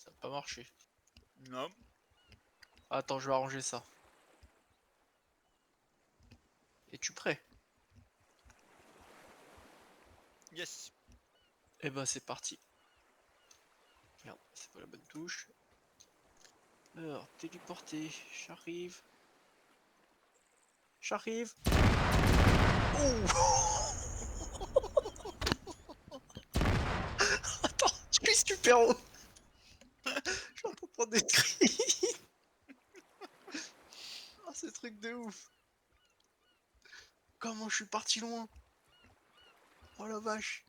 Ça a pas marché. Non. Attends, je vais arranger ça. Es-tu prêt? Yes. Eh ben c'est parti. Merde, c'est pas la bonne touche. Alors, téléporter, j'arrive. J'arrive. Oh. Attends, je suis super haut. Je suis en train de prendre des cris. Ah, c'est truc de ouf. Comment je suis parti loin? Oh la vache.